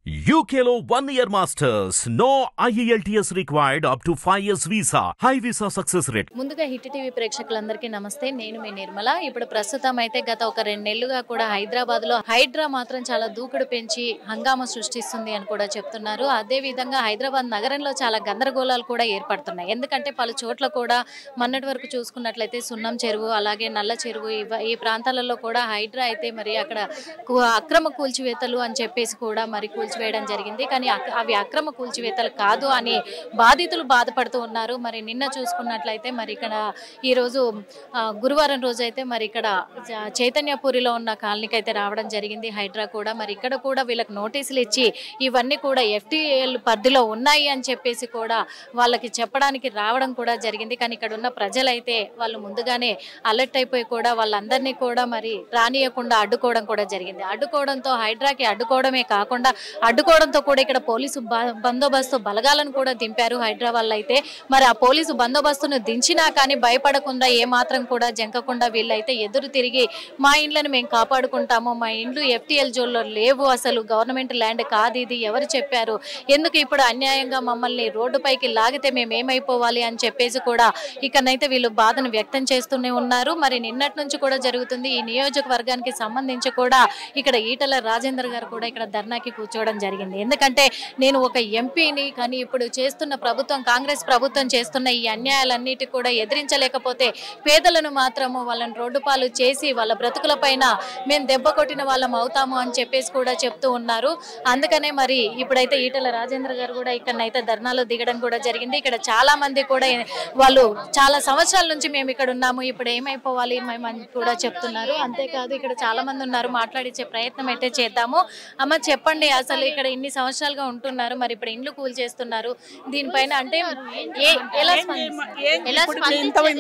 UKలో 1 year masters. No IELTS required up to 5 years visa. High visa success rate. ముందుగా hit TV ప్రేక్షకులందరికీ నమస్తే. నేను మీ నిర్మల. ఇప్పుడు ప్రస్తుతం అయితే గత ఒక 2 నెలలుగా కూడా హైదరాబాద్ లో హైడ్రా మాత్రం చాలా దూకుడు పెంచి హంగామా సృష్టిస్తుంది అని కూడా చెప్తున్నారు. అదే విధంగా హైదరాబాద్ నగరంలో చాలా గందరగోళాలు కూడా ఏర్పడుతున్నాయి. ఎందుకంటే పలు చోట్ల కూడా మొన్నటి వరకు చూసుకున్నట్లయితే సున్నం చెరువు, అలాగే నల్ల చెరువు ఈ ప్రాంతాలలో కూడా హైడ్రా అయితే మరి అక్కడ అక్రమ కూల్చివేతలు అని చెప్పేసి కూడా మరి వేయడం జరిగింది. కానీ అవి అక్రమ కూల్చివేతలు కాదు అని బాధితులు బాధపడుతూ ఉన్నారు. మరి నిన్న చూసుకున్నట్లయితే మరి ఇక్కడ ఈ రోజు గురువారం రోజు అయితే మరి ఇక్కడ చైతన్యపూరిలో ఉన్న కాలనీకి అయితే రావడం జరిగింది హైడ్రా కూడా. మరి ఇక్కడ కూడా వీళ్ళకి నోటీసులు ఇచ్చి ఇవన్నీ కూడా FTL పరిధిలో ఉన్నాయి అని చెప్పేసి కూడా వాళ్ళకి చెప్పడానికి రావడం కూడా జరిగింది. కానీ ఇక్కడ ఉన్న ప్రజలైతే వాళ్ళు ముందుగానే అలర్ట్ అయిపోయి కూడా వాళ్ళందరినీ కూడా మరి రానియకుండా అడ్డుకోవడం కూడా జరిగింది. అడ్డుకోవడంతో హైడ్రాకి అడ్డుకోవడమే కాకుండా అడ్డుకోవడంతో కూడా ఇక్కడ పోలీసు బందోబస్తు బలగాలను కూడా దింపారు హైదరాబాద్ అయితే. మరి ఆ పోలీసు బందోబస్తును దించినా కానీ భయపడకుండా ఏమాత్రం కూడా జంకకుండా వీళ్ళైతే ఎదురు తిరిగి మా ఇండ్లను మేము కాపాడుకుంటాము, మా ఇండ్లు FTL జోన్లో లేవు, అసలు గవర్నమెంట్ ల్యాండ్ కాదు ఇది, ఎవరు చెప్పారు, ఎందుకు ఇప్పుడు అన్యాయంగా మమ్మల్ని రోడ్డుపైకి లాగితే మేము ఏమైపోవాలి అని చెప్పేసి కూడా ఇక్కడైతే వీళ్ళు బాధను వ్యక్తం చేస్తూనే ఉన్నారు. మరి నిన్నటి నుంచి కూడా జరుగుతుంది. ఈ నియోజకవర్గానికి సంబంధించి కూడా ఇక్కడ ఈటల రాజేందర్ గారు కూడా ఇక్కడ ధర్నాకి కూర్చోవడం జరిగింది. ఎందుకంటే నేను ఒక ఎంపీని, కానీ ఇప్పుడు చేస్తున్న ప్రభుత్వం, కాంగ్రెస్ ప్రభుత్వం చేస్తున్న ఈ అన్యాయాలన్నిటి కూడా ఎదిరించలేకపోతే పేదలను మాత్రము వాళ్ళని రోడ్డు పాలు చేసి వాళ్ళ బ్రతుకుల పైన మేము దెబ్బ కొట్టిన వాళ్ళం అవుతాము అని చెప్పేసి కూడా చెప్తూ ఉన్నారు. అందుకనే మరి ఇప్పుడైతే ఈటల రాజేంద్ర గారు కూడా ఇక్కడనైతే ధర్నాలో దిగడం కూడా జరిగింది. ఇక్కడ చాలా మంది కూడా వాళ్ళు చాలా సంవత్సరాల నుంచి మేము ఇక్కడ ఉన్నాము, ఇప్పుడు ఏమైపోవాలి మేము అని కూడా చెప్తున్నారు. అంతేకాదు ఇక్కడ చాలా మంది ఉన్నారు, మాట్లాడించే ప్రయత్నం అయితే చేద్దాము. అమ్మ చెప్పండి, అసలు ఇక్కడ ఇన్ని సంవత్సరాలుగా ఉంటున్నారు, మరి ఇప్పుడు ఇండ్లు కూల్ చేస్తున్నారు, దీనిపైన అంటే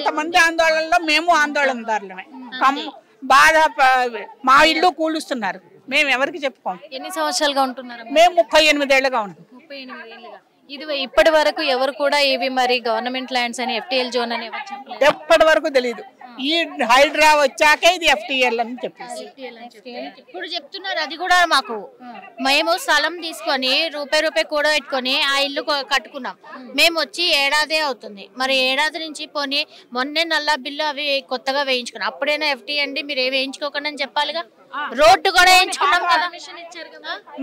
ఇంతమంది ఆందోళనలో మేము ఆందోళనదారులమే. బాధ మా ఇల్లు కూలుస్తున్నారు, మేము ఎవరికి చెప్పుకోం. ఎన్ని సంవత్సరాలుగా ఉంటున్నారు? మేము 38 ఏళ్ళుగా ఉంటాం. 38 ఏళ్ళుగా. ఇది ఇప్పటి వరకు ఎవరు కూడా ఇవి మరి గవర్నమెంట్ ల్యాండ్స్ అని FTL జోన్ అని ఎవరు చెప్పలేదు. ఎప్పటి వరకు తెలియదు. ఈ హైడ్రా వచ్చాకే ఇది FTL అని చెప్పేసి ఇప్పుడు చెప్తున్నారు. అది కూడా మాకు మేము స్థలం తీసుకొని రూపాయి కూడా పెట్టుకొని ఆ ఇల్లు కట్టుకున్నాం. మేము వచ్చి ఏడాదే అవుతుంది. మరి ఏడాది నుంచి పోనీ మొన్నే నల్ల బిల్లు అవి కొత్తగా వేయించుకున్నాం. అప్పుడైనా FTL అండి మీరు ఏమి వేయించుకోకుండా అని చెప్పాలిగా. రోడ్డు కూడా వేయించుకున్నాం కదా,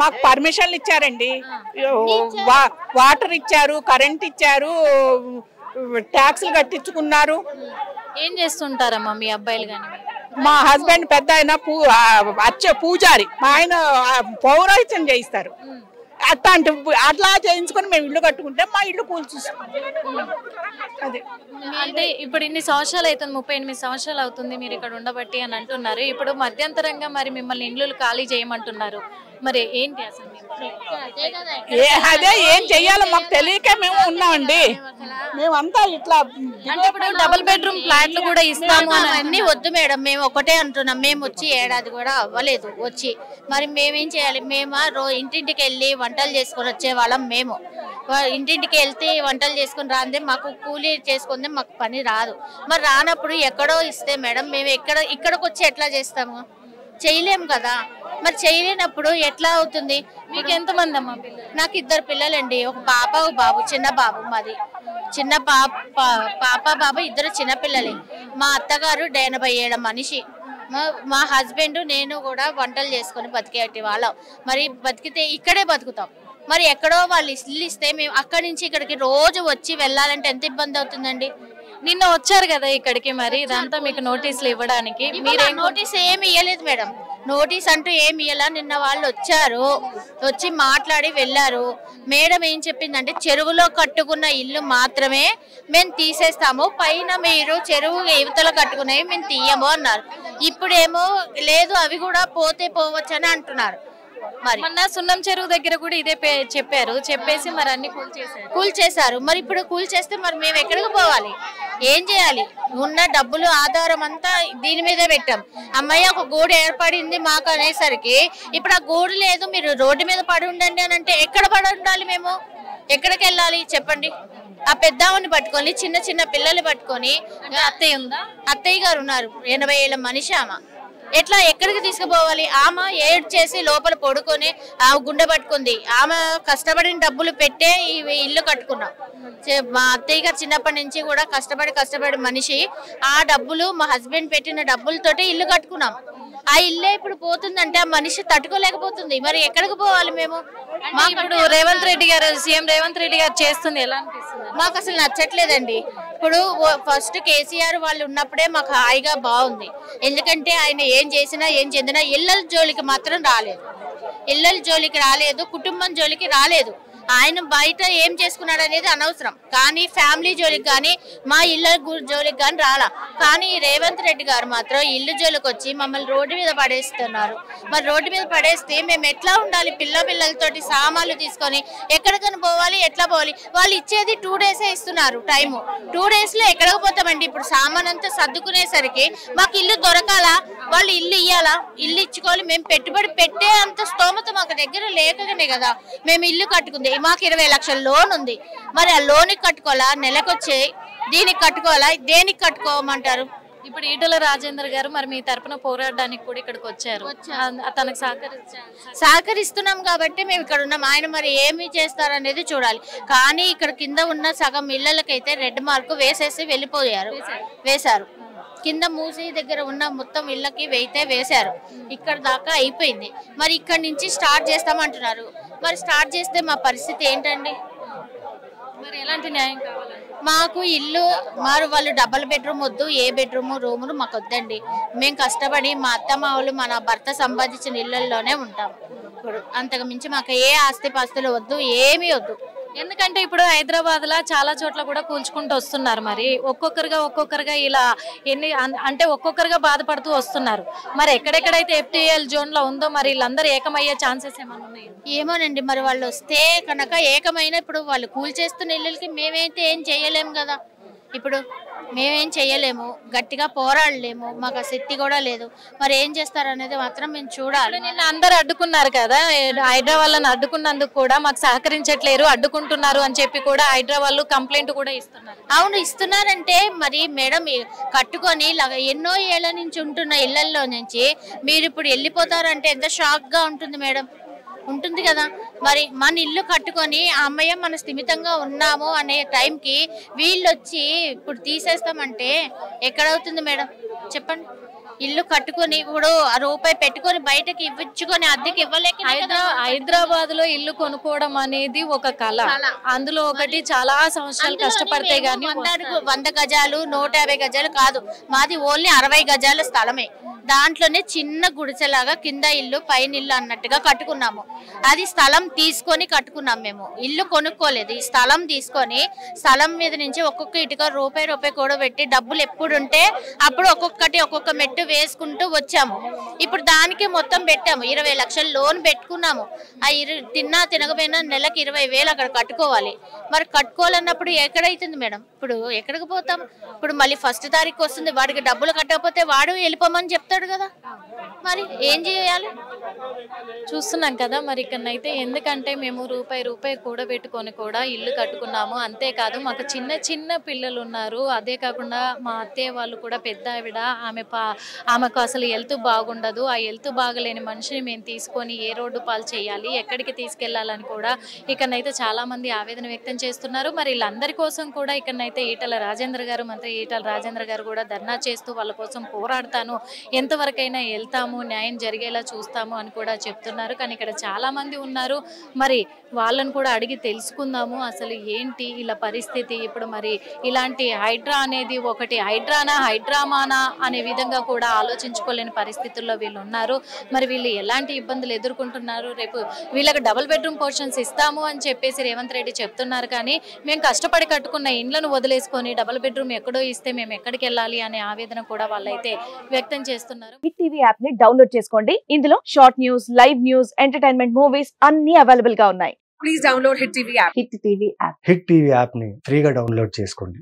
మాకు పర్మిషన్లు ఇచ్చారండి, వాటర్ ఇచ్చారు, కరెంట్ ఇచ్చారు, ట్యాక్స్లు కట్టించుకున్నారు. ఏం చేస్తుంటారమ్మా మీ అబ్బాయిలు? కానీ మా హస్బెండ్ పెద్ద ఆయన పూజారి, మా ఆయన పౌరాహిత్యం చేయిస్తారు. అట్లా చేయించుకొని మేము ఇల్లు కట్టుకుంటే మా ఇల్లు కూల్చేస్తాం. అదే అంటే ఇప్పుడు ఇన్ని సంవత్సరాలు అవుతుంది, 38 సంవత్సరాలు అవుతుంది మీరు ఇక్కడ ఉండబట్టి అని అంటున్నారు. ఇప్పుడు మధ్యంతరంగా మరి మిమ్మల్ని ఇల్లు ఖాళీ చేయమంటున్నారు, మరి ఏంటి అసలు? అదే ఏం చెయ్యాలో మాకు తెలియక మేము ఉన్నామండి. మేమంతా ఇట్లా అంటే ఇప్పుడు డబుల్ బెడ్రూమ్ ఫ్లాట్లు కూడా ఇస్తాము అన్ని వద్దు మేడం, మేము ఒకటే అంటున్నాం. మేము వచ్చి ఏడాది కూడా అవ్వలేదు వచ్చి, మరి మేమేం చేయాలి? మేము ఇంటింటికి వెళ్ళి వంటలు చేసుకొని వచ్చే వాళ్ళం. మేము ఇంటింటికి వెళ్తే వంటలు చేసుకొని రాందే మాకు కూలీ చేసుకుందే మాకు పని రాదు. మరి రానప్పుడు ఎక్కడో ఇస్తే మేడం మేము ఇక్కడికి వచ్చి ఎట్లా చేస్తాము? చేయలేము కదా. మరి చేయలేనప్పుడు ఎట్లా అవుతుంది? మీకు ఎంతమంది అమ్మా పిల్లలు? నాకు 2 పిల్లలండి, ఒక పాప ఒక బాబు. చిన్న బాబు మాది, చిన్న పాప బాబు 2 చిన్న పిల్లలే. మా అత్తగారు 87 మనిషి. మా హస్బెండ్ నేను కూడా వంటలు చేసుకొని బతికేటి వాళ్ళం. మరి బతికితే ఇక్కడే బతుకుతాం. మరి ఎక్కడో వాళ్ళు ఇల్లు ఇస్తే మేము అక్కడి నుంచి ఇక్కడికి రోజు వచ్చి వెళ్ళాలంటే ఎంత ఇబ్బంది అవుతుందండి. నిన్న వచ్చారు కదా ఇక్కడికి, మరి ఇదంతా మీకు నోటీసులు ఇవ్వడానికి మీరే నోటీస్ ఏమి ఇవ్వలేదు మేడం. నోటీస్ అంటూ ఏమి ఇవ్వాల. నిన్న వాళ్ళు వచ్చారు, వచ్చి మాట్లాడి వెళ్ళారు. మేడం ఏం చెప్పిందంటే చెరువులో కట్టుకున్న ఇల్లు మాత్రమే మేము తీసేస్తాము, పైన మీరు చెరువు యువతలో కట్టుకునేవి మేము తీయము అన్నారు. ఇప్పుడేమో లేదు, అవి కూడా పోతే పోవచ్చు అని అంటున్నారు. మరి మొన్న సున్నం చెరువు దగ్గర కూడా ఇదే చెప్పారు, చెప్పేసి మరి అన్ని కూల్ చేశారు. మరి ఇప్పుడు కూల్ చేస్తే మరి మేము ఎక్కడికి పోవాలి? ఏం చేయాలి? ఉన్న డబ్బులు ఆధారం అంతా దీని మీదే పెట్టాం. అమ్మాయి ఒక గూడు ఏర్పడింది మాకు అనేసరికి ఇప్పుడు ఆ గూడు లేదు, మీరు రోడ్డు మీద పడి ఉండండి అని అంటే ఎక్కడ పడి ఉండాలి? మేము ఎక్కడికి వెళ్ళాలి చెప్పండి? ఆ పెద్దవాడిని పట్టుకొని చిన్న పిల్లలు పట్టుకొని, అత్తయ్య ఉందా? అత్తయ్య గారు ఉన్నారు, 80 ఏళ్ళ మనిషి ఆమె. ఎట్లా ఎక్కడికి తీసుకుపోవాలి? ఆమె ఏడ్ చేసి లోపల పడుకొని ఆమె గుండె పట్టుకుంది. ఆమె కష్టపడిన డబ్బులు పెట్టే ఈ ఇల్లు కట్టుకున్నాం. మా అత్తయ్య గారు చిన్నప్పటి నుంచి కూడా కష్టపడి మనిషి ఆ డబ్బులు మా హస్బెండ్ పెట్టిన డబ్బులతోటి ఇల్లు కట్టుకున్నాం. ఆ ఇల్లే ఇప్పుడు పోతుందంటే ఆ మనిషి తట్టుకోలేకపోతుంది. మరి ఎక్కడికి పోవాలి మేము? మాకు ఇప్పుడు రేవంత్ రెడ్డి గారు, సీఎం రేవంత్ రెడ్డి గారు చేస్తుంది ఎలా అనిపిస్తుంది? మాకు అసలు నచ్చట్లేదండి. ఇప్పుడు ఫస్ట్ కేసీఆర్ వాళ్ళు ఉన్నప్పుడే మాకు హాయిగా బాగుంది. ఎందుకంటే ఆయన ఏం చేసినా ఏం చెందినా ఇళ్ళ జోలికి మాత్రం రాలేదు. ఇళ్ళ జోలికి రాలేదు, కుటుంబం జోలికి రాలేదు. ఆయన బయట ఏం చేసుకున్నాడు అనేది అనవసరం, కానీ ఫ్యామిలీ జోలికి కానీ మా ఇళ్ళ జోలికి కానీ రాలా. కానీ రేవంత్ రెడ్డి గారు మాత్రం ఇల్లు జోలికి వచ్చి మమ్మల్ని రోడ్డు మీద పడేస్తున్నారు. మరి రోడ్డు మీద పడేస్తే మేము ఎట్లా ఉండాలి? పిల్లలతోటి సామాన్లు తీసుకొని ఎక్కడికైనా పోవాలి, ఎట్లా పోవాలి? వాళ్ళు ఇచ్చేది 2 days ఇస్తున్నారు టైము. 2 days లో ఎక్కడికి పోతామండి? ఇప్పుడు సామాన్ అంతా సర్దుకునేసరికి మాకు ఇల్లు దొరకాలా? వాళ్ళు ఇల్లు ఇయ్యాలా? ఇల్లు ఇచ్చుకోవాలి. మేము పెట్టుబడి పెట్టే అంత స్తోమత మాకు దగ్గర లేకనే కదా మేము ఇల్లు కట్టుకుంది. మాకు 20 లక్షల లోన్ ఉంది. మరి ఆ లోన్ కట్టుకోవాలా? నెలకొచ్చే దీనికి కట్టుకోవాలా? దేనికి కట్టుకోమంటారు? ఇప్పుడు ఈటల రాజేందర్ గారు మరి మీ తరపున పోరాడడానికి కూడా ఇక్కడికి వచ్చారు. తనకు సహకరిస్తున్నాం కాబట్టి మేము ఇక్కడ ఉన్నాం. ఆయన మరి ఏమి చేస్తారనేది చూడాలి. కానీ ఇక్కడ కింద ఉన్న సగం ఇళ్ళకైతే రెడ్ మార్క్ వేసేసి వేశారు. కింద మూసి దగ్గర ఉన్న మొత్తం ఇళ్ళకి వేశారు. ఇక్కడ దాకా అయిపోయింది. మరి ఇక్కడ నుంచి స్టార్ట్ చేస్తామంటున్నారు. మరి స్టార్ట్ చేస్తే మా పరిస్థితి ఏంటండి? మరి ఎలాంటి న్యాయం కావాలి? మాకు ఇల్లు మరి వాళ్ళు డబల్ బెడ్రూమ్ వద్దు, ఏ బెడ్రూమ్ రూములు మాకు వద్దండి. మేము కష్టపడి మా అత్తమ్మ వాళ్ళు మన భర్త సంపాదించిన ఇళ్లలోనే ఉంటాం. ఇప్పుడు అంతకు మించి మాకు ఏ ఆస్తిపాస్తులు వద్దు, ఏమీ వద్దు. ఎందుకంటే ఇప్పుడు హైదరాబాద్ లా చాలా చోట్ల కూడా కూల్చుకుంటూ వస్తున్నారు. మరి ఒక్కొక్కరుగా ఇలా అంటే ఒక్కొక్కరుగా బాధపడుతూ వస్తున్నారు. మరి ఎక్కడెక్కడైతే FTL జోన్ లో ఉందో మరి వీళ్ళందరూ ఏకమయ్యే ఛాన్సెస్ ఏమైనా ఉన్నాయి? ఏమోనండి, మరి వాళ్ళు వస్తే కనుక ఏకమైన ఇప్పుడు వాళ్ళు కూల్చేస్తున్న ఇళ్ళకి మేమైతే ఏం చేయలేము కదా. ఇప్పుడు మేమేం చెయ్యలేము, గట్టిగా పోరాడలేము, మాకు ఆ శక్తి కూడా లేదు. మరి ఏం చేస్తారు అనేది మాత్రం మేము చూడాలి. నిన్న అందరు అడ్డుకున్నారు కదా, హైదరాబాద్ అడ్డుకున్నందుకు కూడా మాకు సహకరించట్లేరు, అడ్డుకుంటున్నారు అని చెప్పి కూడా హైదరాబాద్ కంప్లైంట్ కూడా ఇస్తున్నారు. అవును, ఇస్తున్నారంటే మరి మేడం కట్టుకొని ఎన్నో ఏళ్ల నుంచి ఉంటున్న ఇళ్లలో నుంచి మీరు ఇప్పుడు వెళ్ళిపోతారంటే ఎంత షాక్ గా ఉంటుంది మేడం. ఉంటుంది కదా. మరి మన ఇల్లు కట్టుకొని అమ్మయ్య మన స్థిమితంగా ఉన్నాము అనే టైంకి వీళ్ళు వచ్చి ఇప్పుడు తీసేస్తామంటే ఎక్కడవుతుంది మేడం చెప్పండి? ఇల్లు కట్టుకొని ఇప్పుడు రూపాయి పెట్టుకొని బయటకి ఇవ్వచ్చుకొని అద్దెకి ఇవ్వలేక హైదరాబాద్ లో ఇల్లు కొనుక్కోవడం అనేది ఒక కళ. అందులో ఒకటి చాలా సంవత్సరాలు కష్టపడితే గానీ 100 గజాలు 150 గజాలు కాదు, మాది ఓన్లీ 60 గజాల స్థలమే. దాంట్లోనే చిన్న గుడిసెలాగా కింద ఇల్లు పైన ఇల్లు అన్నట్టుగా కట్టుకున్నాము. అది స్థలం తీసుకొని కట్టుకున్నాం మేము, ఇల్లు కొనుక్కోలేదు. ఈ స్థలం తీసుకొని స్థలం మీద నుంచి ఒక్కొక్క ఇటుక రూపాయి కూడా పెట్టి డబ్బులు ఎప్పుడుంటే అప్పుడు ఒక్కొక్క మెట్టు వేసుకుంటూ వచ్చాము. ఇప్పుడు దానికి మొత్తం పెట్టాము, 20 లక్షల లోన్ పెట్టుకున్నాము. ఆ తినకపోయినా నెలకు 20,000 అక్కడ కట్టుకోవాలి. మరి కట్టుకోవాలన్నప్పుడు ఎక్కడైతుంది మేడం? ఇప్పుడు ఎక్కడికి పోతాం? ఇప్పుడు మళ్ళీ 1st తారీఖు వస్తుంది, వాడికి డబ్బులు కట్టకపోతే వాడు వెళ్ళిపోమని చెప్తాడు కదా. మరి ఏం చేయాలి? చూస్తున్నాం కదా. మరి ఇక్కడనైతే ఎందుకంటే మేము రూపాయి కూడబెట్టుకొని కూడా ఇల్లు కట్టుకున్నాము. అంతేకాదు మాకు చిన్న పిల్లలు ఉన్నారు. అదే కాకుండా మా అత్తయ్య వాళ్ళు కూడా పెద్ద ఆవిడ, ఆమెకు అసలు హెల్త్ బాగుండదు. ఆ హెల్త్ బాగలేని మనిషిని మేము తీసుకొని ఏ రోడ్డు పాలు చేయాలి, ఎక్కడికి తీసుకెళ్లాలని కూడా ఇక్కడనైతే చాలా మంది ఆవేదన వ్యక్తం చేస్తున్నారు. మరి వీళ్ళందరి కోసం కూడా ఇక్కడనైతే ఈటల రాజేంద్ర గారు, మంత్రి ఈటల రాజేంద్ర గారు కూడా ధర్నా చేస్తూ వాళ్ళ కోసం పోరాడతాను, ఎంతవరకైనా వెళ్తాము, న్యాయం జరిగేలా చూస్తాము అని కూడా చెప్తున్నారు. కానీ ఇక్కడ చాలా మంది ఉన్నారు. మరి వాళ్ళని కూడా అడిగి తెలుసుకుందాము అసలు ఏంటి ఇలా పరిస్థితి. ఇప్పుడు మరి ఇలాంటి హైడ్రా అనేది ఒకటి హైడ్రామానా అనే విధంగా కూడా ఆలోచించుకోలేని పరిస్థితుల్లో వీళ్ళు ఉన్నారు. మరి వీళ్ళు ఎలాంటి ఇబ్బందులు ఎదుర్కొంటున్నారు? రేపు వీళ్ళకి డబుల్ బెడ్రూమ్ పోర్షన్స్ ఇస్తాము అని చెప్పేసి రేవంత్ రెడ్డి చెప్తున్నారు. కానీ మేము కష్టపడి కట్టుకున్న ఇండ్లను వదిలేసుకొని డబుల్ బెడ్రూమ్ ఎక్కడో ఇస్తే మేము ఎక్కడికి వెళ్ళాలి అనే ఆవేదన కూడా వాళ్ళైతే వ్యక్తం చేస్తున్నారు. హిట్ టీవీ యాప్ ని డౌన్లోడ్ చేసుకోండి. ఇందులో short news, live news, entertainment movies అన్ని అవైలబుల్ గా ఉన్నాయి. Please download hit TV app. Hit TV app ని ఫ్రీగా డౌన్లోడ్ చేసుకోండి.